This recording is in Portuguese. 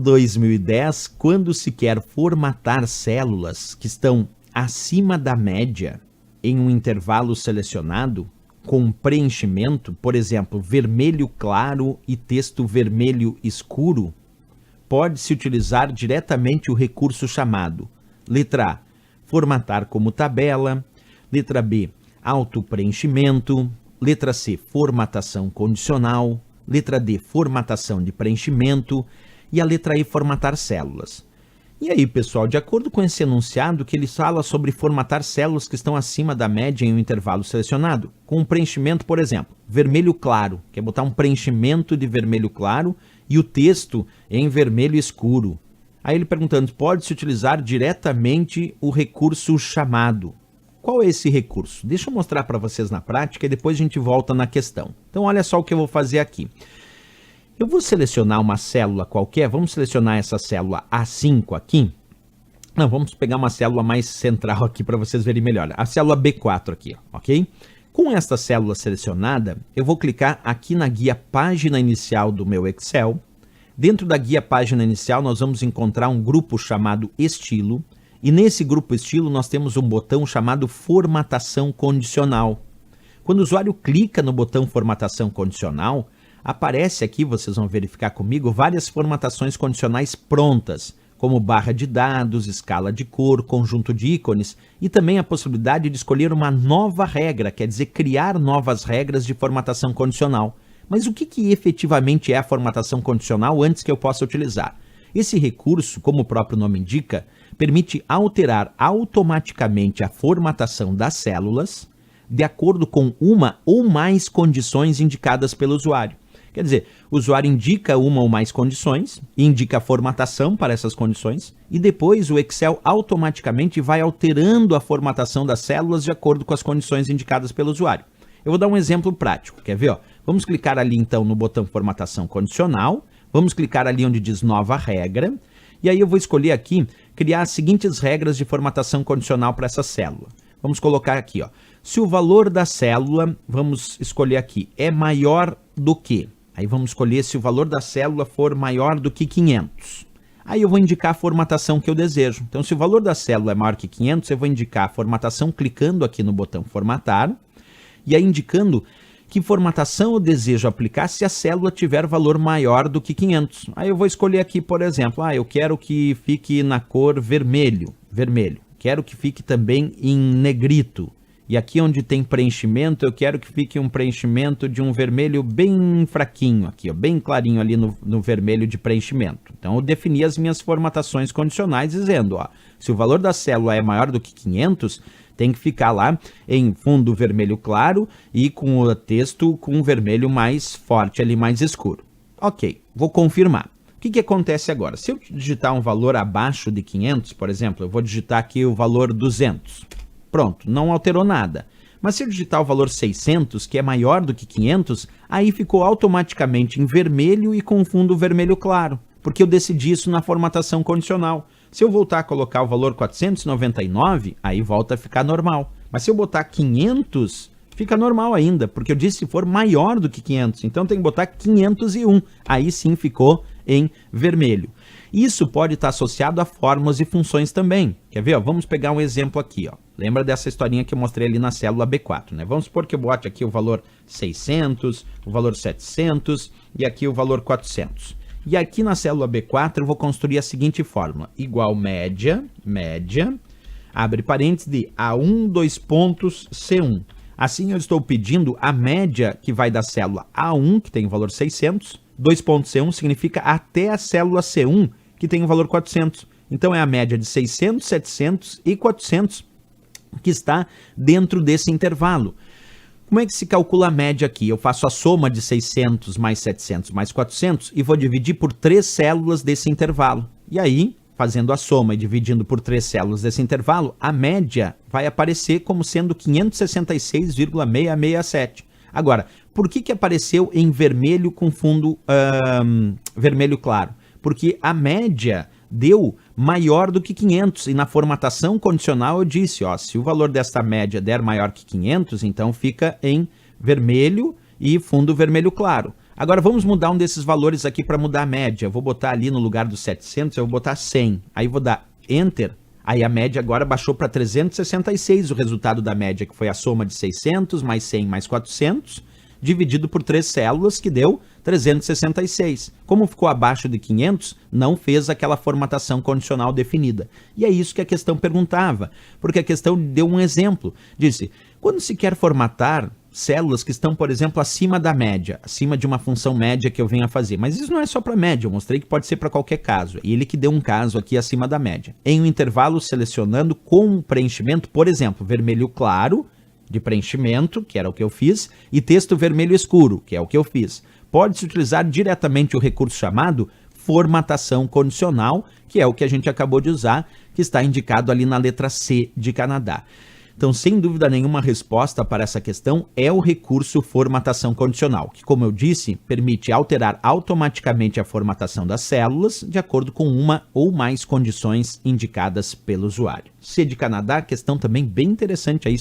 2010, quando se quer formatar células que estão acima da média em um intervalo selecionado, com preenchimento, por exemplo, vermelho claro e texto vermelho escuro, pode-se utilizar diretamente o recurso chamado letra A, formatar como tabela, letra B, autopreenchimento, letra C, formatação condicional, letra D, formatação de preenchimento e a letra E, formatar células. E aí, pessoal, de acordo com esse enunciado, que ele fala sobre formatar células que estão acima da média em um intervalo selecionado, com um preenchimento, por exemplo, vermelho claro, que é botar um preenchimento de vermelho claro e o texto em vermelho escuro. Aí ele perguntando, pode-se utilizar diretamente o recurso chamado. Qual é esse recurso? Deixa eu mostrar para vocês na prática e depois a gente volta na questão. Então, olha só o que eu vou fazer aqui. Eu vou selecionar uma célula qualquer, vamos selecionar essa célula A5 aqui. Não, vamos pegar uma célula mais central aqui para vocês verem melhor. A célula B4 aqui, ok? Com esta célula selecionada, eu vou clicar aqui na guia página inicial do meu Excel. Dentro da guia página inicial, nós vamos encontrar um grupo chamado estilo. E nesse grupo estilo, nós temos um botão chamado formatação condicional. Quando o usuário clica no botão formatação condicional, aparece aqui, vocês vão verificar comigo, várias formatações condicionais prontas, como barra de dados, escala de cor, conjunto de ícones, e também a possibilidade de escolher uma nova regra, quer dizer, criar novas regras de formatação condicional. Mas o que efetivamente é a formatação condicional antes que eu possa utilizar? Esse recurso, como o próprio nome indica, permite alterar automaticamente a formatação das células de acordo com uma ou mais condições indicadas pelo usuário. Quer dizer, o usuário indica uma ou mais condições, indica a formatação para essas condições, e depois o Excel automaticamente vai alterando a formatação das células de acordo com as condições indicadas pelo usuário. Eu vou dar um exemplo prático, quer ver? Ó? Vamos clicar ali então no botão formatação condicional, vamos clicar ali onde diz nova regra, e aí eu vou escolher aqui, criar as seguintes regras de formatação condicional para essa célula. Vamos colocar aqui, ó, se o valor da célula, vamos escolher aqui, é maior do que... Aí vamos escolher se o valor da célula for maior do que 500. Aí eu vou indicar a formatação que eu desejo. Então, se o valor da célula é maior que 500, eu vou indicar a formatação clicando aqui no botão formatar. E aí indicando que formatação eu desejo aplicar se a célula tiver valor maior do que 500. Aí eu vou escolher aqui, por exemplo, eu quero que fique na cor vermelho. Quero que fique também em negrito. E aqui onde tem preenchimento, eu quero que fique um preenchimento de um vermelho bem fraquinho aqui, ó, bem clarinho ali no vermelho de preenchimento. Então eu defini as minhas formatações condicionais dizendo, ó, se o valor da célula é maior do que 500, tem que ficar lá em fundo vermelho claro e com o texto com vermelho mais forte ali, mais escuro. Ok, vou confirmar. O que acontece agora? Se eu digitar um valor abaixo de 500, por exemplo, eu vou digitar aqui o valor 200. Pronto, não alterou nada. Mas se eu digitar o valor 600, que é maior do que 500, aí ficou automaticamente em vermelho e com fundo vermelho claro, porque eu decidi isso na formatação condicional. Se eu voltar a colocar o valor 499, aí volta a ficar normal. Mas se eu botar 500, fica normal ainda, porque eu disse se for maior do que 500. Então tem que botar 501, aí sim ficou em vermelho. Isso pode estar associado a fórmulas e funções também. Quer ver? Ó, vamos pegar um exemplo aqui. Ó. Lembra dessa historinha que eu mostrei ali na célula B4, né? Vamos supor que eu bote aqui o valor 600, o valor 700 e aqui o valor 400. E aqui na célula B4 eu vou construir a seguinte fórmula. Igual média, abre parênteses de A1, dois pontos, C1. Assim eu estou pedindo a média que vai da célula A1, que tem o valor 600, 2 pontos C1 significa até a célula C1, que tem o valor 400. Então é a média de 600, 700 e 400 que está dentro desse intervalo. Como é que se calcula a média aqui? Eu faço a soma de 600 mais 700 mais 400 e vou dividir por 3 células desse intervalo. E aí, fazendo a soma e dividindo por 3 células desse intervalo, a média vai aparecer como sendo 566,667. Agora, por que apareceu em vermelho com fundo vermelho claro? Porque a média deu maior do que 500 e na formatação condicional eu disse, ó, se o valor desta média der maior que 500, então fica em vermelho e fundo vermelho claro. Agora vamos mudar um desses valores aqui para mudar a média. Eu vou botar ali no lugar dos 700, eu vou botar 100. Aí vou dar Enter. Aí a média agora baixou para 366, o resultado da média, que foi a soma de 600 mais 100 mais 400, dividido por 3 células, que deu 366. Como ficou abaixo de 500, não fez aquela formatação condicional definida. E é isso que a questão perguntava, porque a questão deu um exemplo. Disse, quando se quer formatar células que estão, por exemplo, acima da média, acima de uma função média que eu venho a fazer. Mas isso não é só para média, eu mostrei que pode ser para qualquer caso. E ele que deu um caso aqui acima da média. Em um intervalo selecionando com preenchimento, por exemplo, vermelho claro, de preenchimento, que era o que eu fiz, e texto vermelho escuro, que é o que eu fiz. Pode-se utilizar diretamente o recurso chamado formatação condicional, que é o que a gente acabou de usar, que está indicado ali na letra C de Canadá. Então, sem dúvida nenhuma, a resposta para essa questão é o recurso formatação condicional, que, como eu disse, permite alterar automaticamente a formatação das células de acordo com uma ou mais condições indicadas pelo usuário. C de Canadá, questão também bem interessante aí.